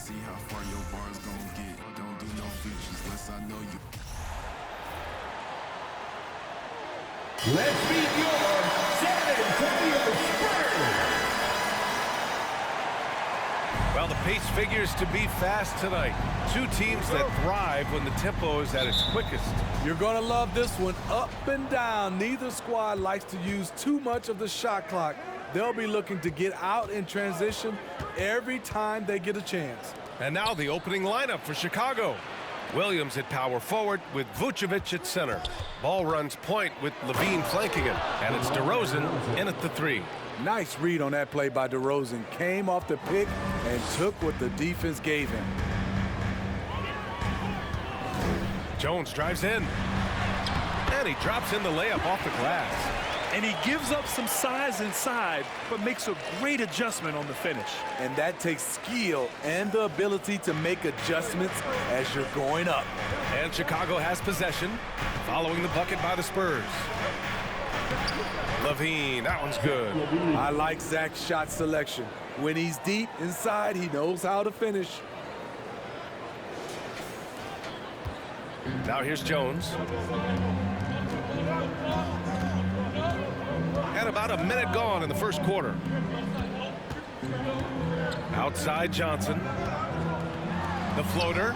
see how far your bars gon' get. Don't do no features unless I know you. Let's meet your San Antonio Spurs. Well, the pace figures to be fast tonight. Two teams that thrive when the tempo is at its quickest. You're going to love this one up and down. Neither squad likes to use too much of the shot clock. They'll be looking to get out in transition every time they get a chance. And now the opening lineup for Chicago. Williams at power forward with Voucher at center. Ball runs point with Levine flanking it. And it's DeRozan in at the 3. Nice read on that play by DeRozan. Came off the pick and took what the defense gave him. Jones drives in. And he drops in the layup off the glass. And he gives up some size inside, but makes a great adjustment on the finish. And that takes skill and the ability to make adjustments as you're going up. And Chicago has possession, following the bucket by the Spurs. Levine, that one's good. I like Zach's shot selection. When he's deep inside, he knows how to finish. Now here's Jones. And about a minute gone in the first quarter. Outside Johnson. The floater.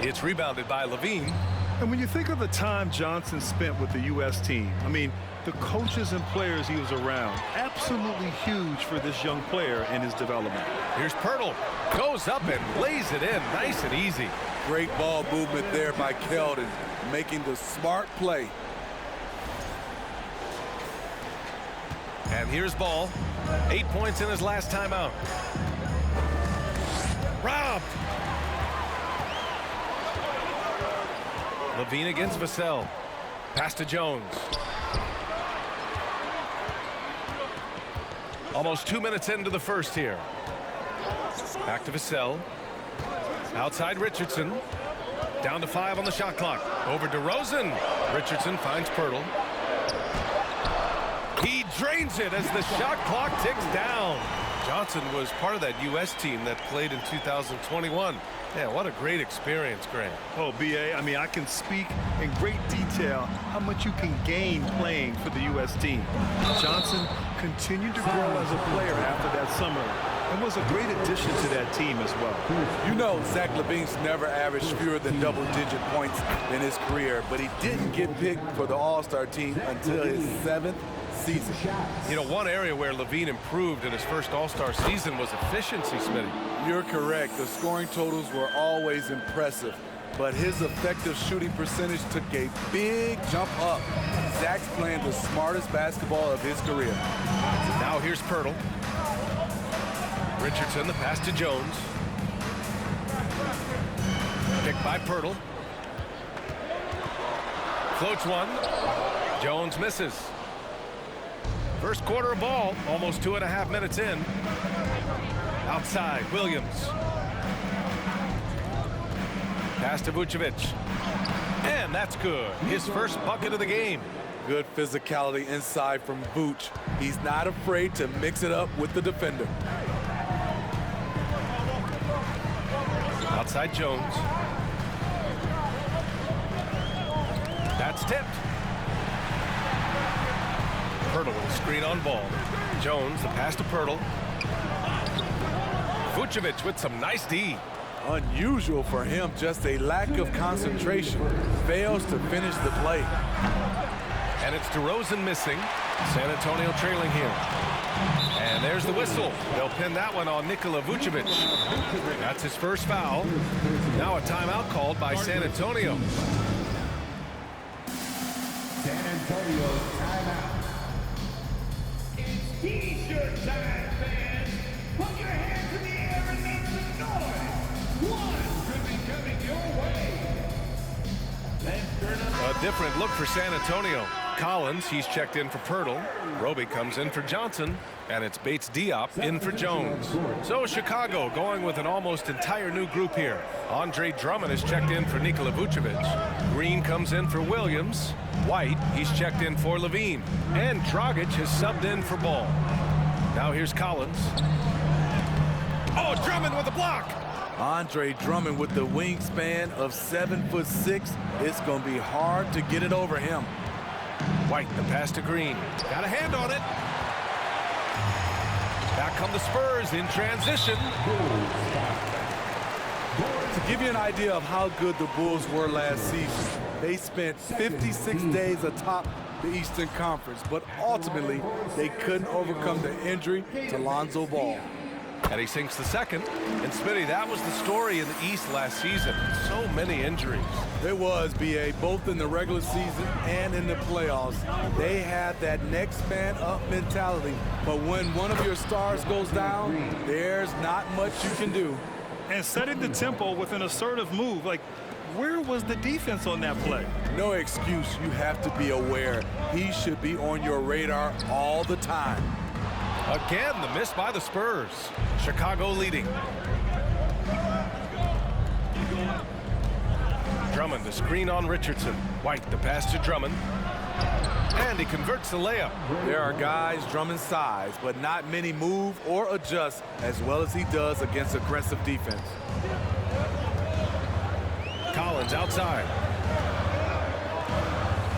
It's rebounded by Levine. And when you think of the time Johnson spent with the U.S. team, I mean, the coaches and players he was around, absolutely huge for this young player in his development. Here's Pirtle. Goes up and lays it in nice and easy. Great ball movement there by Keldon, making the smart play. And here's Ball. 8 points in his last time out. Robbed. Levine against Vassell. Pass to Jones. Almost 2 minutes into the first here. Back to Vassell. Outside Richardson. Down to 5 on the shot clock. Over DeRozan. Richardson finds Pirtle. He drains it as the shot clock ticks down. Johnson was part of that U.S. team that played in 2021. Yeah, what a great experience, Grant. Oh, B.A., I mean, I can speak in great detail how much you can gain playing for the U.S. team. Johnson continued to grow as a player after that summer and was a great addition to that team as well. You know, Zach LaVine's never averaged fewer than double-digit points in his career, but he didn't get picked for the All-Star team until his 7th season. You know, one area where Levine improved in his first All-Star season was efficiency, Smitty. You're correct. The scoring totals were always impressive, but his effective shooting percentage took a big jump up. Zach's playing the smartest basketball of his career. Now here's Pirtle. Richardson, the pass to Jones. Picked by Pirtle. Floats one. Jones misses. First quarter of ball, almost 2.5 minutes in. Outside, Williams. Pass to Vucevic. And that's good. His first bucket of the game. Good physicality inside from Vooch. He's not afraid to mix it up with the defender. Outside Jones. That's tipped. Pirtle with a screen on Ball. Jones, the pass to Pirtle. Vucevic with some nice D. Unusual for him, just a lack of concentration. Fails to finish the play. And it's DeRozan missing. San Antonio trailing here. And there's the whistle. They'll pin that one on Nikola Vucevic. That's his first foul. Now a timeout called by San Antonio. San Antonio timeout. It's T-shirt time, fans. Put your hands in the air and make some noise. One could be coming your way. Let's turn up. A different look for San Antonio. Collins, he's checked in for Pirtle. Roby comes in for Johnson. And it's Bates Diop in for Jones. So Chicago going with an almost entire new group here. Andre Drummond is checked in for Nikola Vucevic. Green comes in for Williams. White, he's checked in for Levine. And Dragic has subbed in for Ball. Now here's Collins. Oh, Drummond with a block. Andre Drummond with the wingspan of 7'6". It's going to be hard to get it over him. White, the pass to Green. Got a hand on it. Back come the Spurs in transition. To give you an idea of how good the Bulls were last season, they spent 56 days atop the Eastern Conference, but ultimately they couldn't overcome the injury to Lonzo Ball. And he sinks the second. And Smitty, that was the story in the East last season. So many injuries. It was, B.A., both in the regular season and in the playoffs. They had that next man up mentality, but when one of your stars goes down, there's not much you can do. And setting the tempo with an assertive move, like, where was the defense on that play? No excuse. You have to be aware. He should be on your radar all the time. Again, the miss by the Spurs. Chicago leading. Drummond, the screen on Richardson. White, the pass to Drummond. And he converts the layup. There are guys Drummond's size, but not many move or adjust as well as he does against aggressive defense. Collins outside.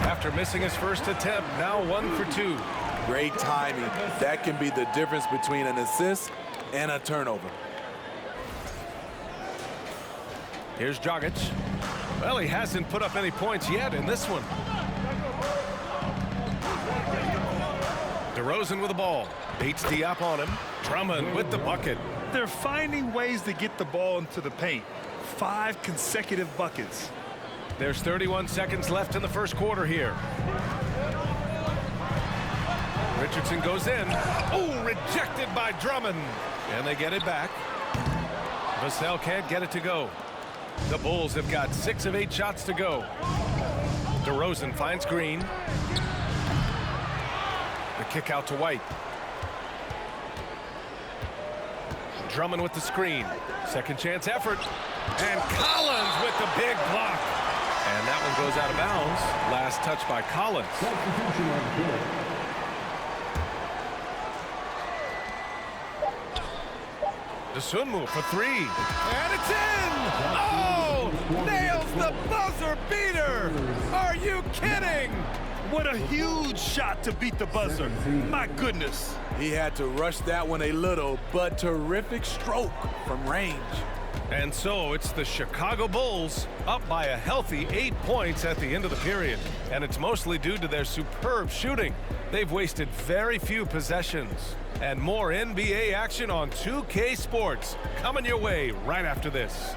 After missing his first attempt, now 1 for 2. Great timing. That can be the difference between an assist and a turnover. Here's Dragic. Well, he hasn't put up any points yet in this one. DeRozan with the ball. Bates Diop on him. Drummond with the bucket. They're finding ways to get the ball into the paint. 5 consecutive buckets. There's 31 seconds left in the first quarter here. Richardson goes in. Oh, rejected by Drummond. And they get it back. Vassell can't get it to go. The Bulls have got 6 of 8 shots to go. DeRozan finds Green. The kick out to White. Drummond with the screen. Second chance effort. And Collins with the big block. And that one goes out of bounds. Last touch by Collins. DeSunmu for 3. And it's in! Oh! Nails the buzzer beater! Are you kidding? What a huge shot to beat the buzzer. My goodness. He had to rush that one a little, but terrific stroke from range. And so it's the Chicago Bulls up by a healthy 8 points at the end of the period. And it's mostly due to their superb shooting. They've wasted very few possessions. And more NBA action on 2K Sports coming your way right after this.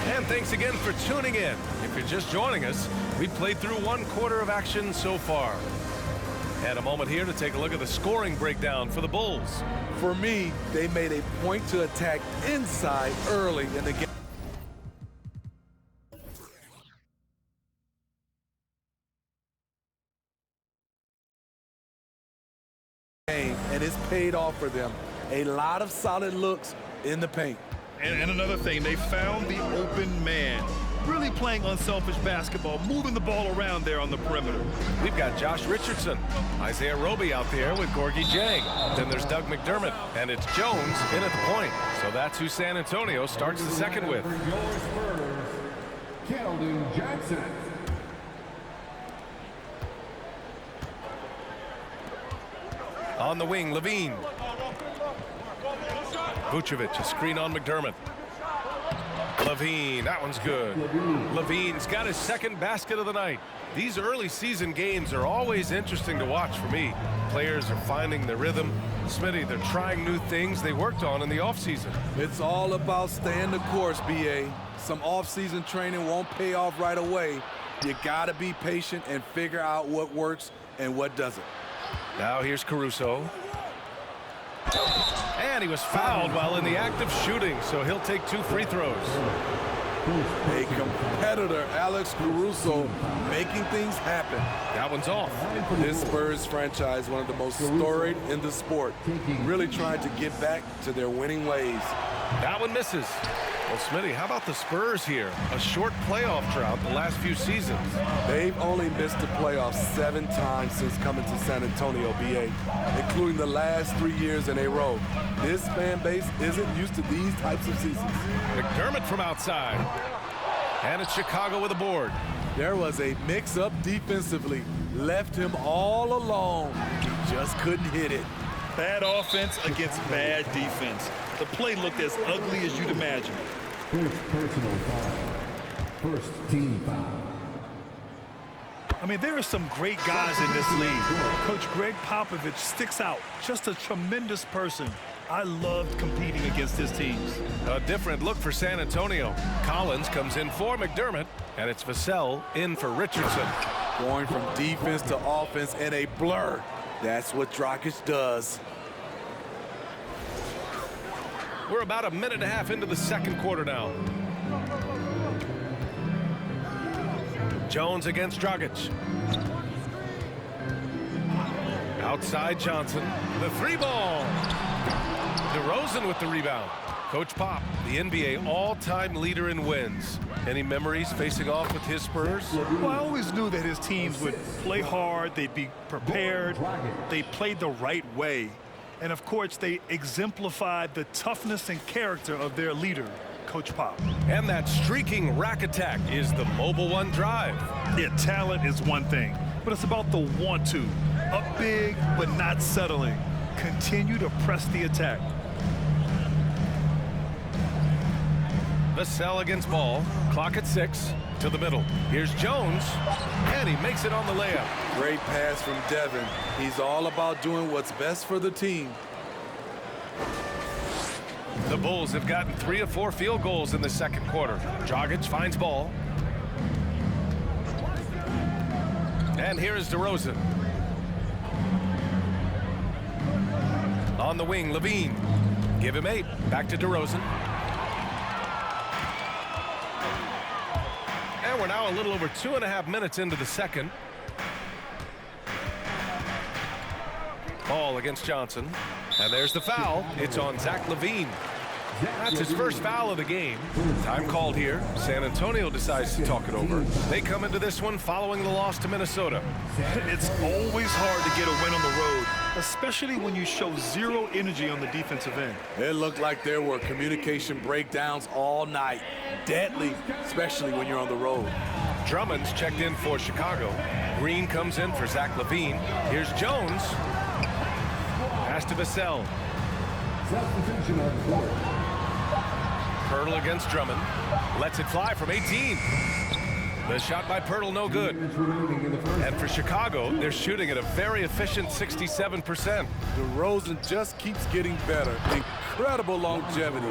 And thanks again for tuning in. If you're just joining us, we played through 1 quarter of action so far. And a moment here to take a look at the scoring breakdown for the Bulls. For me, they made a point to attack inside early in the game. And it's paid off for them. A lot of solid looks in the paint. And another thing, they found the open man. Really playing unselfish basketball, moving the ball around there on the perimeter. We've got Josh Richardson, Isaiah Roby out there with Gorgie Jang. Then there's Doug McDermott, and it's Jones in at the point. So that's who San Antonio starts the second with. Keldon Johnson. On the wing, Levine. Vucevic, a screen on McDermott. Levine, that one's good. Levine's got his second basket of the night. These early season games are always interesting to watch for me. Players are finding their rhythm. Smitty, they're trying new things they worked on in the offseason. It's all about staying the course, BA. Some off-season training won't pay off right away. You got to be patient and figure out what works and what doesn't. Now here's Caruso. And he was fouled while in the act of shooting, so he'll take 2 free throws. A competitor, Alex Caruso, making things happen. That one's off. This Spurs franchise, one of the most storied in the sport, really trying to get back to their winning ways. That one misses. Well, Smitty, how about the Spurs here? A short playoff drought the last few seasons. They've only missed the playoffs 7 times since coming to San Antonio, BA, including the last 3 years in a row. This fan base isn't used to these types of seasons. McDermott from outside. And it's Chicago with a board. There was a mix-up defensively. Left him all alone. He just couldn't hit it. Bad offense against bad defense. The play looked as ugly as you'd imagine. First personal foul. First team foul. I mean, there are some great guys in this league. Coach Greg Popovich sticks out. Just a tremendous person. I loved competing against his teams. A different look for San Antonio. Collins comes in for McDermott, and it's Vassell in for Richardson. Going from defense to offense in a blur. That's what Dragic does. We're about a minute and a half into the second quarter now. Jones against Dragic. Outside Johnson. The 3-ball. DeRozan with the rebound. Coach Pop, the NBA all-time leader in wins. Any memories facing off with his Spurs? Well, I always knew that his teams would play hard, they'd be prepared, they played the right way. And of course, they exemplified the toughness and character of their leader, Coach Pop. And that streaking rack attack is the Mobile One drive. Yeah, talent is one thing, but it's about the want to. Up big, but not settling. Continue to press the attack. Vassell against Ball. Clock at 6. To the middle. Here's Jones. And he makes it on the layup. Great pass from Devin. He's all about doing what's best for the team. The Bulls have gotten 3 of 4 field goals in the second quarter. Dragic finds Ball. And here is DeRozan. On the wing, Levine. Give him 8. Back to DeRozan. And we're now a little over 2.5 minutes into the second. Ball against Johnson. And there's the foul. It's on Zach LaVine. That's his first foul of the game. Time called here. San Antonio decides to talk it over. They come into this one following the loss to Minnesota. It's always hard to get a win on the road, especially when you show zero energy on the defensive end. It looked like there were communication breakdowns all night. Deadly, especially when you're on the road. Drummond's checked in for Chicago. Green comes in for Zach LaVine. Here's Jones. Pass to Vassell. Substitution on the court. Pirtle against Drummond. Lets it fly from 18. The shot by Pirtle, no good. And for Chicago, they're shooting at a very efficient 67%. DeRozan just keeps getting better. Incredible longevity.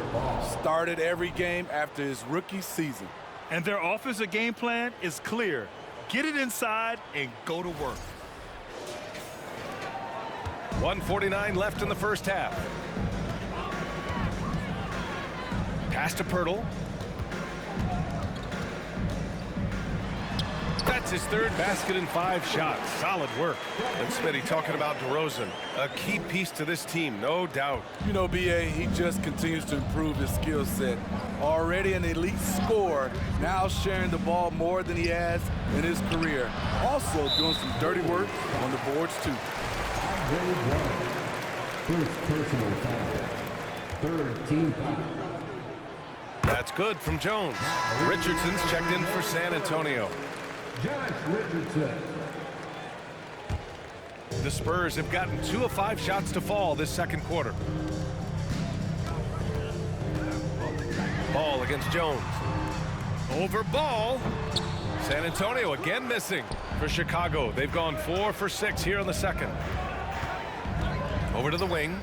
Started every game after his rookie season. And their offensive game plan is clear. Get it inside and go to work. 1:49 left in the first half. Pass to Pirtle. That's his third basket in 5 shots. Solid work. And Smitty talking about DeRozan, a key piece to this team, no doubt. You know, BA, he just continues to improve his skill set. Already an elite scorer, now sharing the ball more than he has in his career. Also doing some dirty work on the boards, too. First personal foul. Third team foul. That's good from Jones. Richardson's checked in for San Antonio. Josh Richardson. The Spurs have gotten 2 of 5 shots to fall this second quarter. Ball against Jones. Over Ball. San Antonio again missing for Chicago. They've gone 4 for 6 here in the second. Over to the wing.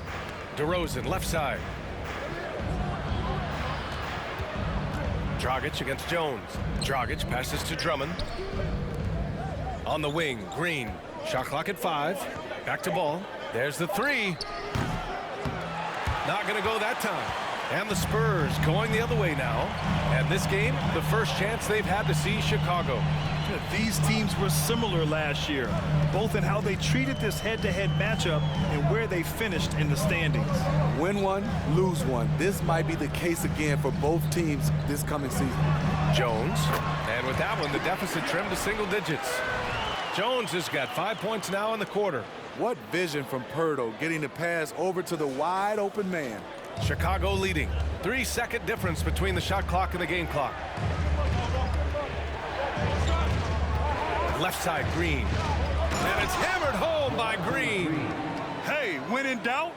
DeRozan, left side. Dragic against Jones. Dragic passes to Drummond. On the wing, Green. Shot clock at 5. Back to Ball. There's the 3. Not going to go that time. And the Spurs going the other way now. And this game, the first chance they've had to see Chicago. These teams were similar last year, both in how they treated this head-to-head matchup and where they finished in the standings. Win one, lose one. This might be the case again for both teams this coming season. Jones, and with that one, the deficit trimmed to single digits. Jones has got 5 points now in the quarter. What vision from Pirtle, getting the pass over to the wide open man. Chicago leading. 3-second difference between the shot clock and the game clock. Left side, Green. And it's hammered home by Green. Hey, when in doubt,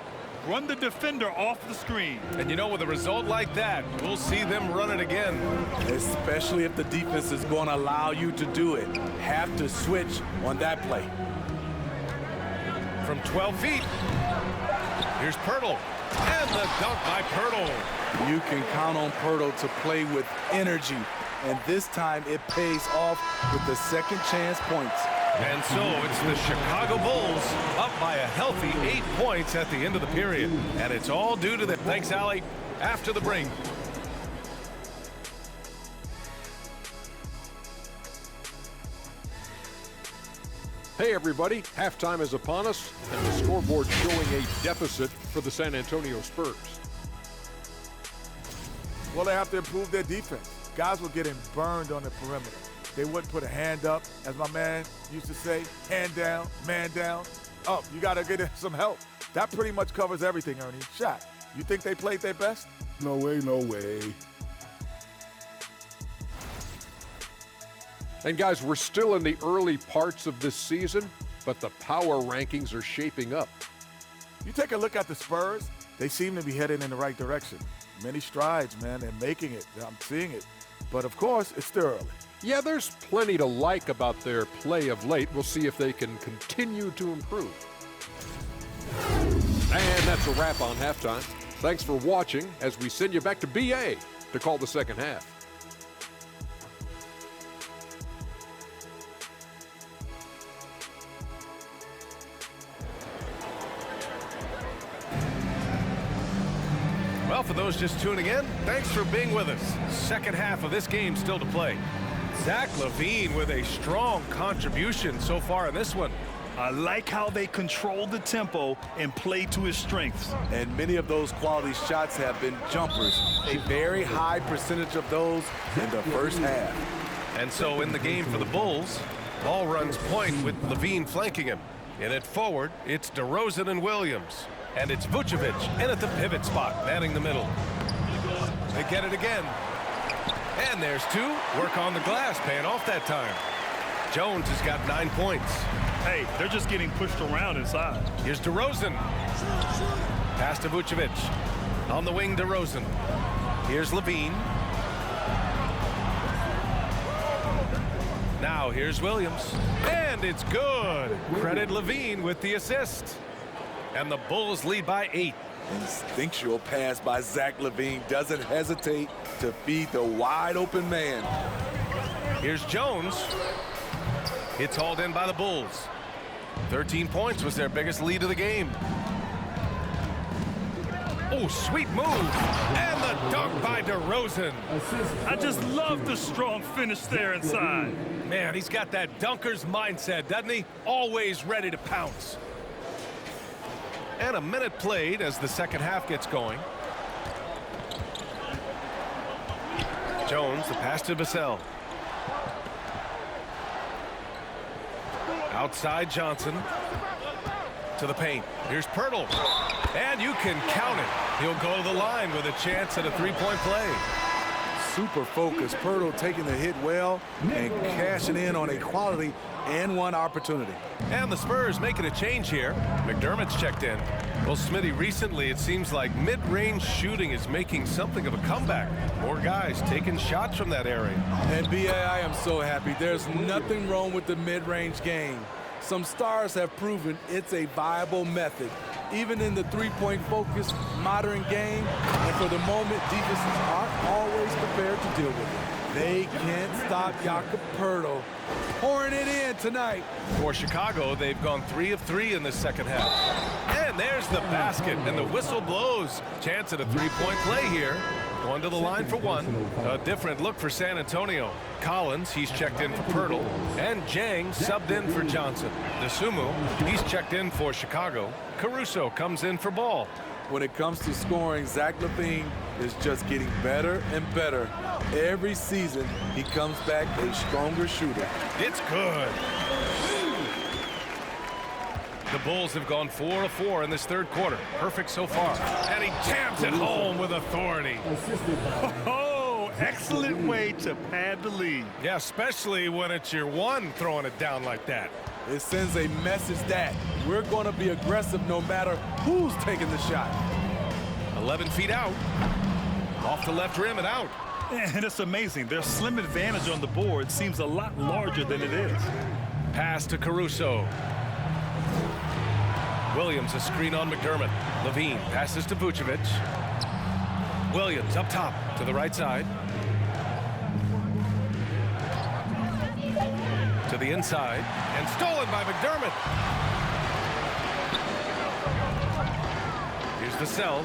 run the defender off the screen. And you know, with a result like that, we'll see them run it again. Especially if the defense is going to allow you to do it. Have to switch on that play. From 12 feet. Here's Pirtle. And the dunk by Pirtle. You can count on Pirtle to play with energy. And this time it pays off with the second chance points. And so it's the Chicago Bulls up by a healthy 8 points at the end of the period. And it's all due to them. Thanks, Allie. After the break. Hey everybody, halftime is upon us, and the scoreboard showing a deficit for the San Antonio Spurs. Well, they have to improve their defense. Guys were getting burned on the perimeter. They wouldn't put a hand up, as my man used to say, hand down, man down. Up, you gotta get some help. That pretty much covers everything, Ernie. Shot, you think they played their best? No way, no way. And guys, we're still in the early parts of this season, but the power rankings are shaping up. You take a look at the Spurs, they seem to be heading in the right direction. Many strides, man, they're making it. I'm seeing it. But of course, it's still early. Yeah, there's plenty to like about their play of late. We'll see if they can continue to improve. And that's a wrap on halftime. Thanks for watching as we send you back to BA to call the second half. Well, for those just tuning in, thanks for being with us. Second half of this game still to play. Zach LaVine with a strong contribution so far in this one. I like how they control the tempo and play to his strengths. And many of those quality shots have been jumpers. A very high percentage of those in the first half. And so in the game for the Bulls, ball runs point with LaVine flanking him. In it forward, it's DeRozan and Williams. And it's Vucevic in at the pivot spot, manning the middle. They get it again. And there's two. Work on the glass, paying off that time. Jones has got 9 points. Hey, they're just getting pushed around inside. Here's DeRozan. Pass to Vucevic. On the wing, DeRozan. Here's LaVine. Now here's Williams. And it's good. Credit LaVine with the assist. And the Bulls lead by 8. Instinctual pass by Zach LaVine doesn't hesitate to feed the wide open man. Here's Jones. It's hauled in by the Bulls. 13 points was their biggest lead of the game. Oh, sweet move. And the dunk by DeRozan. I just love the strong finish there inside. Man, he's got that dunker's mindset, doesn't he? Always ready to pounce. And a minute played as the second half gets going. Jones, the pass to Vassell. Outside Johnson. To the paint. Here's Pirtle. And you can count it. He'll go to the line with a chance at a three-point play. Super focused. Pirtle taking the hit well and cashing in on a quality and one opportunity. And the Spurs making a change here. McDermott's checked in. Well, Smitty, recently it seems like mid-range shooting is making something of a comeback. More guys taking shots from that area. And BA, I am so happy. There's nothing wrong with the mid-range game. Some stars have proven it's a viable method, even in the three-point focused modern game, and for the moment, defenses aren't always prepared to deal with it. They can't stop Jakob Poeltl pouring it in tonight. For Chicago, they've gone 3 of 3 in the second half. And there's the basket, and the whistle blows. Chance at a three-point play here. Going to the line for one. A different look for San Antonio. Collins, he's checked in for Poeltl. And Jang subbed in for Johnson. Desumu, he's checked in for Chicago. Caruso comes in for Ball. When it comes to scoring, Zach LaVine is just getting better and better. Every season, he comes back a stronger shooter. It's good. The Bulls have gone 4 of 4 in this third quarter. Perfect so far. And he jams it home with authority. Oh, excellent way to pad the lead. Yeah, especially when it's your one throwing it down like that. It sends a message that we're going to be aggressive no matter who's taking the shot. 11 feet out. Off the left rim and out. And it's amazing. Their slim advantage on the board seems a lot larger than it is. Pass to Caruso. Williams, a screen on McDermott. Levine passes to Vucevic. Williams up top to the right side. To the inside. And stolen by McDermott. Here's Vassell.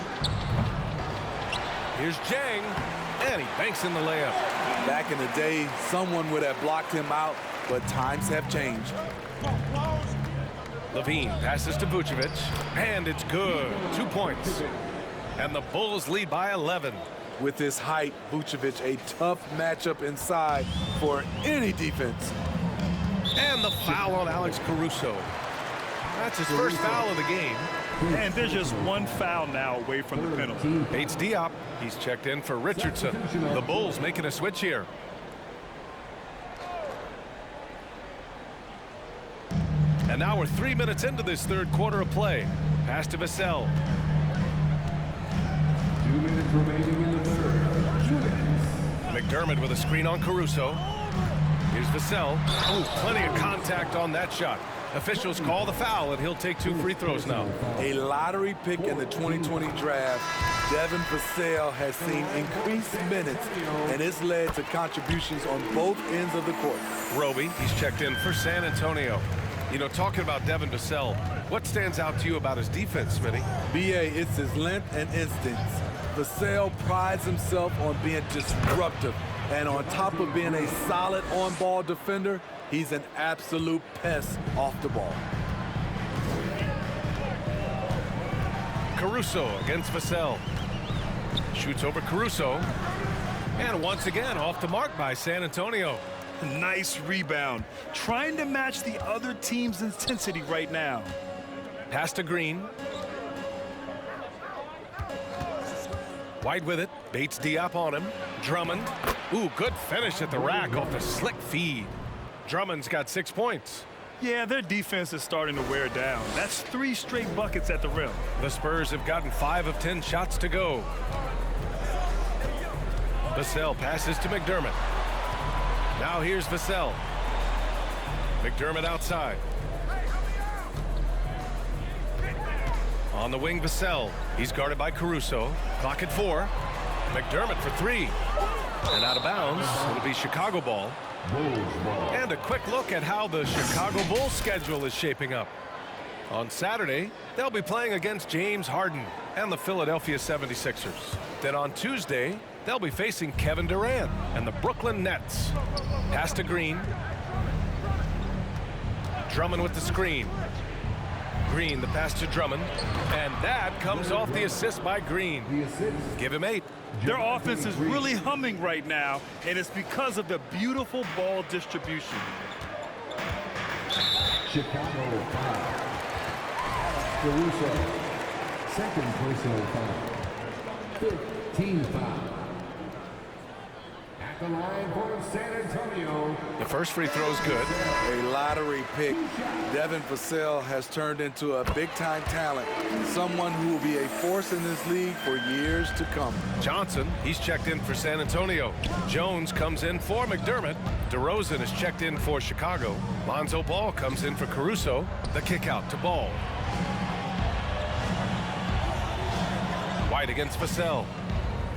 Here's Jang. And he banks in the layup. Back in the day, someone would have blocked him out, but times have changed. Levine passes to Vucevic, and it's good. 2 points. And the Bulls lead by 11. With his height, Vucevic a tough matchup inside for any defense. And the foul on Alex Caruso. That's his first foul of the game. And there's just one foul now away from the penalty. Bates Diop, he's checked in for Richardson. The Bulls making a switch here. And now we're 3 minutes into this third quarter of play. Pass to Vassell. 2 minutes remaining in the third. 2 minutes. McDermott with a screen on Caruso. Here's Vassell. Oh, plenty of contact on that shot. Officials call the foul, and he'll take 2 free throws now. A lottery pick in the 2020 draft, Devin Vassell has seen increased minutes, and it's led to contributions on both ends of the court. Roby, he's checked in for San Antonio. You know, talking about Devin Vassell, what stands out to you about his defense, Smitty? B.A., it's his length and instincts. Vassell prides himself on being disruptive, and on top of being a solid on-ball defender, he's an absolute pest off the ball. Caruso against Vassell. Shoots over Caruso. And once again, off the mark by San Antonio. Nice rebound. Trying to match the other team's intensity right now. Pass to Green. White with it. Bates Diop on him. Drummond. Ooh, good finish at the rack off the slick feed. Drummond's got 6 points. Yeah, their defense is starting to wear down. That's 3 straight buckets at the rim. The Spurs have gotten 5 of 10 shots to go. Vassell passes to McDermott. Now here's Vassell. McDermott outside. On the wing, Vassell. He's guarded by Caruso. Clock at 4. McDermott for 3. And out of bounds. It'll be Chicago ball. And a quick look at how the Chicago Bulls schedule is shaping up. On Saturday, they'll be playing against James Harden and the Philadelphia 76ers. Then on Tuesday, they'll be facing Kevin Durant and the Brooklyn Nets. Pass to Green. Drummond with the screen. Green, the pass to Drummond. And that comes off the assist by Green. Give him 8. Their offense is really humming right now, and it's because of the beautiful ball distribution. Chicago foul. Caruso. Second personal foul. 15 foul. At the line for San Antonio. The first free throw is good. A lottery pick. Devin Vassell has turned into a big-time talent, someone who will be a force in this league for years to come. Johnson, he's checked in for San Antonio. Jones comes in for McDermott. DeRozan is checked in for Chicago. Lonzo Ball comes in for Caruso. The kick out to Ball. White against Vassell.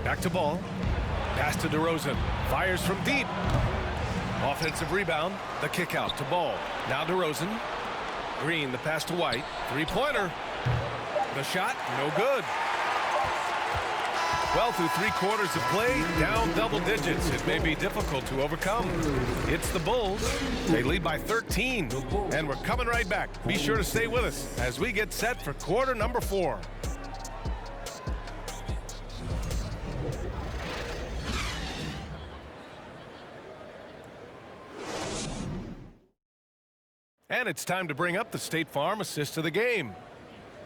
Back to Ball. Pass to DeRozan. Fires from deep. Offensive rebound. The kick out to Ball. Now DeRozan. Green, the pass to White. Three-pointer. The shot, no good. Well, through 3 quarters of play, down double digits. It may be difficult to overcome. It's the Bulls. They lead by 13. And we're coming right back. Be sure to stay with us as we get set for quarter number 4. And it's time to bring up the State Farm assist of the game.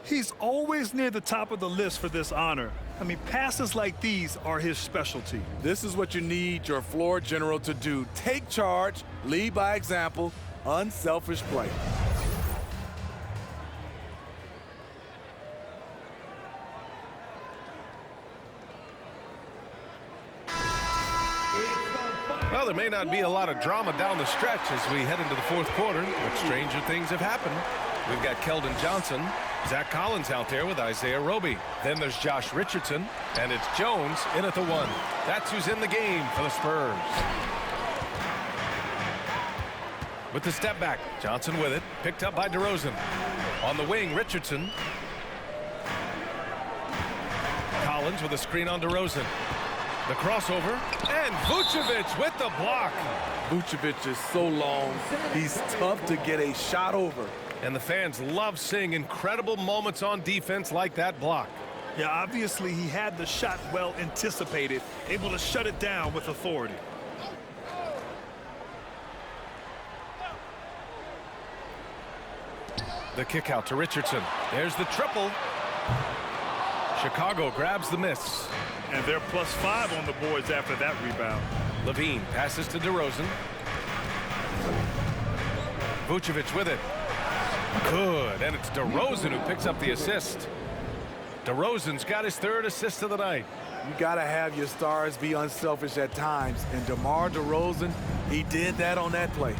He's always near the top of the list for this honor. I mean, passes like these are his specialty. This is what you need your floor general to do. Take charge, lead by example, unselfish play. Well, there may not be a lot of drama down the stretch as we head into the 4th quarter, but stranger things have happened. We've got Keldon Johnson, Zach Collins out there with Isaiah Roby. Then there's Josh Richardson, and it's Jones in at the 1. That's who's in the game for the Spurs. With the step back, Johnson with it, picked up by DeRozan. On the wing, Richardson. Collins with a screen on DeRozan. The crossover, and Vucevic with the block. Vucevic is so long, he's tough to get a shot over. And the fans love seeing incredible moments on defense like that block. Yeah, obviously he had the shot well anticipated, able to shut it down with authority. The kick out to Richardson. There's the triple. Chicago grabs the miss. And they're +5 on the boards after that rebound. Levine passes to DeRozan. Vucevic with it. Good, and it's DeRozan who picks up the assist. DeRozan's got his 3rd assist of the night. You got to have your stars be unselfish at times, and DeMar DeRozan, he did that on that play.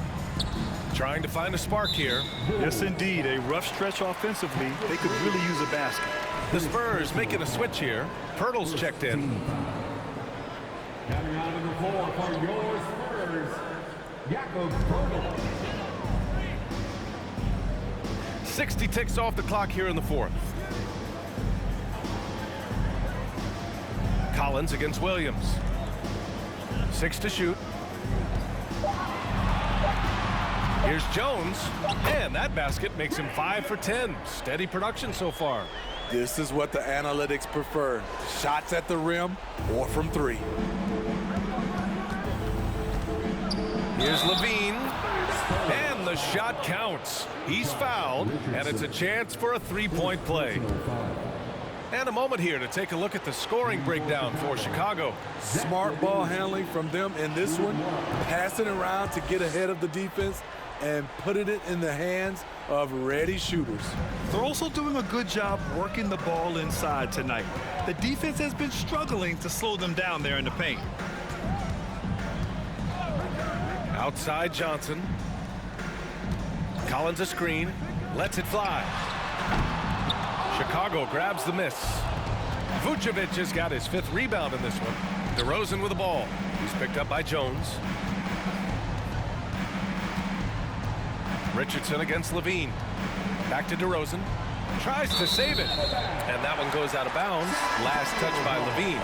Trying to find a spark here. Yes, indeed, a rough stretch offensively. They could really use a basket. The Spurs making a switch here. Pirtle's checked in. Coming out of the floor for your Spurs, Jakob Poeltl. 60 ticks off the clock here in the 4th. Collins against Williams. 6 to shoot. Here's Jones, and that basket makes him 5 for 10. Steady production so far. This is what the analytics prefer. Shots at the rim or from 3. Here's Levine, and the shot counts. He's fouled, and it's a chance for a 3-point play. And a moment here to take a look at the scoring breakdown for Chicago. Smart ball handling from them in this one, passing around to get ahead of the defense and putting it in the hands of ready shooters. They're also doing a good job working the ball inside tonight. The defense has been struggling to slow them down there in the paint. Outside Johnson. Collins a screen, lets it fly. Chicago grabs the miss. Vucevic has got his 5th rebound in this one. DeRozan with the ball. He's picked up by Jones. Richardson against Levine. Back to DeRozan. Tries to save it. And that one goes out of bounds. Last touch by Levine.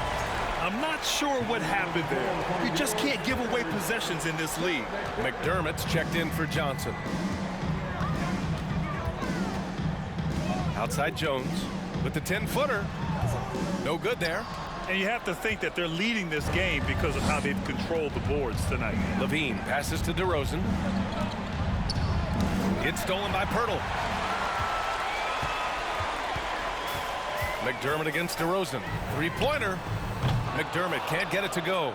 I'm not sure what happened there. You just can't give away possessions in this league. McDermott's checked in for Johnson. Outside Jones with the 10-footer. No good there. And you have to think that they're leading this game because of how they've controlled the boards tonight. Levine passes to DeRozan. It's stolen by Pirtle. McDermott against DeRozan. 3-pointer. McDermott can't get it to go.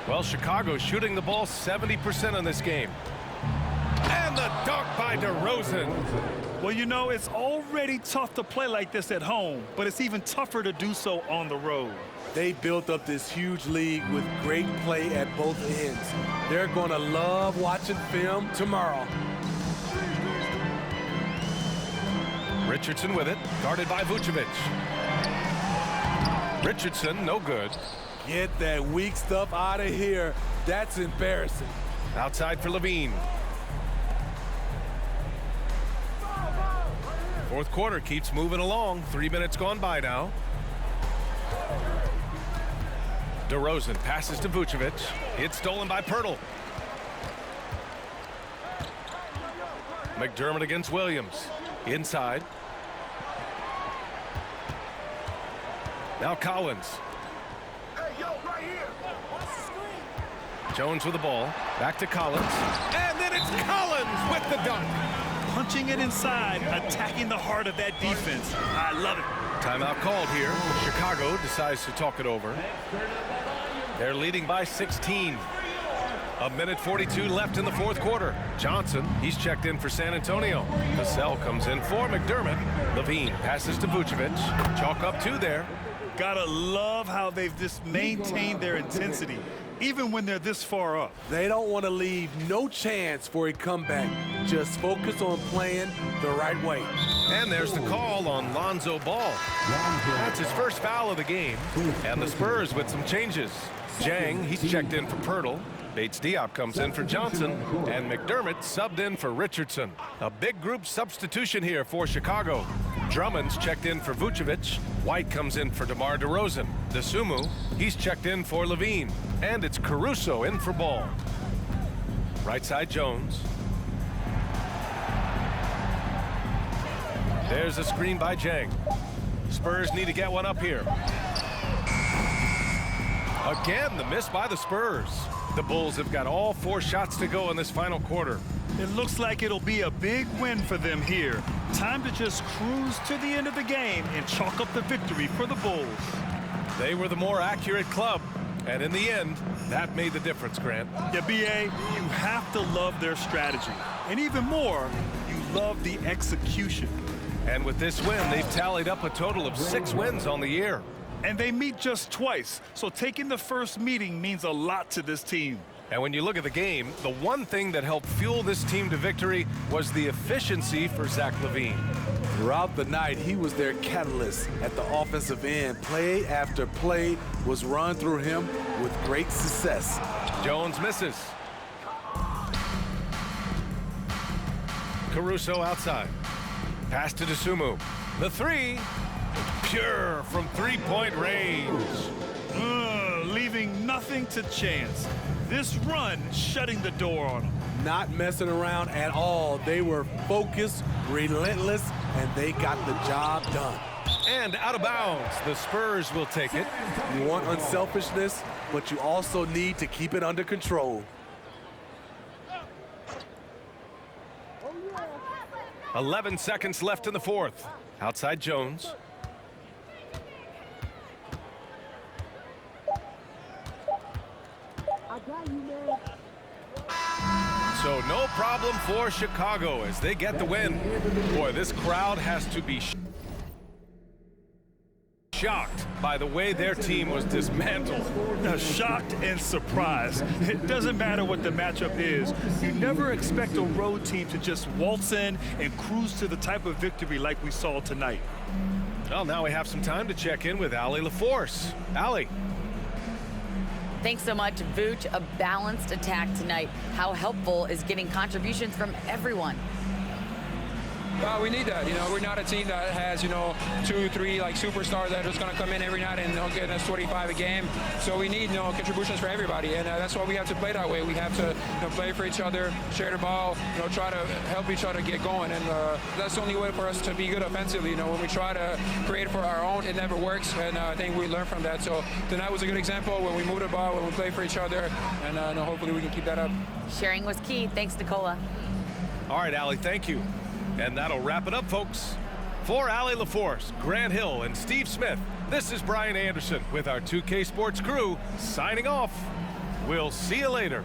Well, Chicago's shooting the ball 70% in this game. And the dunk by DeRozan. Well, you know, it's already tough to play like this at home, but it's even tougher to do so on the road. They built up this huge league with great play at both ends. They're going to love watching film tomorrow. Richardson with it, guarded by Vucevic. Richardson, no good. Get that weak stuff out of here. That's embarrassing. Outside for Levine. Fourth quarter keeps moving along. 3 minutes gone by now. DeRozan passes to Vucevic. It's stolen by Pirtle. McDermott against Williams. Inside. Now Collins. Jones with the ball. Back to Collins. And then it's Collins with the dunk. Punching it inside, attacking the heart of that defense. I love it. Timeout called here. Chicago decides to talk it over. They're leading by 16. A minute 42 left in the fourth quarter. Johnson, he's checked in for San Antonio. Vassell comes in for McDermott. Levine passes to Vucevic. Chalk up 2 there. Gotta love how they've just maintained their intensity, even when they're this far up. They don't want to leave no chance for a comeback. Just focus on playing the right way. And there's the call on Lonzo Ball. That's his first foul of the game. And the Spurs with some changes. Jang, he's checked in for Pirtle. Bates Diop comes in for Johnson. And McDermott subbed in for Richardson. A big group substitution here for Chicago. Drummond's checked in for Vucevic. White comes in for DeMar DeRozan. DeSumo, he's checked in for Levine. And it's Caruso in for Ball. Right side Jones. There's a screen by Jang. Spurs need to get one up here. Again, the miss by the Spurs. The Bulls have got all 4 shots to go in this final quarter. It looks like it'll be a big win for them here. Time to just cruise to the end of the game and chalk up the victory for the Bulls. They were the more accurate club, and in the end, that made the difference, Grant. Yeah, B.A., you have to love their strategy. And even more, you love the execution. And with this win, they've tallied up a total of 6 wins on the year. And they meet just twice, so taking the first meeting means a lot to this team. And when you look at the game, the one thing that helped fuel this team to victory was the efficiency for Zach LaVine. Throughout the night, he was their catalyst at the offensive end. Play after play was run through him with great success. Jones misses. Caruso outside. Pass to DeSumo. The 3, pure from 3-point range. Leaving nothing to chance. This run shutting the door on them. Not messing around at all. They were focused, relentless, and they got the job done. And out of bounds. The Spurs will take it. You want unselfishness, but you also need to keep it under control. 11 seconds left in the fourth. Outside Jones. So no problem for Chicago as they get the win. Boy, this crowd has to be shocked by the way their team was dismantled. Shocked and surprised. It doesn't matter what the matchup is. You never expect a road team to just waltz in and cruise to the type of victory like we saw tonight. Well, now we have some time to check in with Allie LaForce. Allie. Thanks so much, Vooch. A balanced attack tonight. How helpful is getting contributions from everyone? Well, we need that. You know, we're not a team that has, 2, 3 like superstars that are just going to come in every night and get us 25 a game. So we need, contributions for everybody, and that's why we have to play that way. We have to, play for each other, share the ball, try to help each other get going, and that's the only way for us to be good offensively. When we try to create for our own, it never works, and I think we learn from that. So tonight was a good example when we move the ball, when we play for each other, and hopefully we can keep that up. Sharing was key. Thanks, Nicola. All right, Allie, thank you. And that'll wrap it up, folks. For Allie LaForce, Grant Hill, and Steve Smith, this is Brian Anderson with our 2K Sports crew signing off. We'll see you later.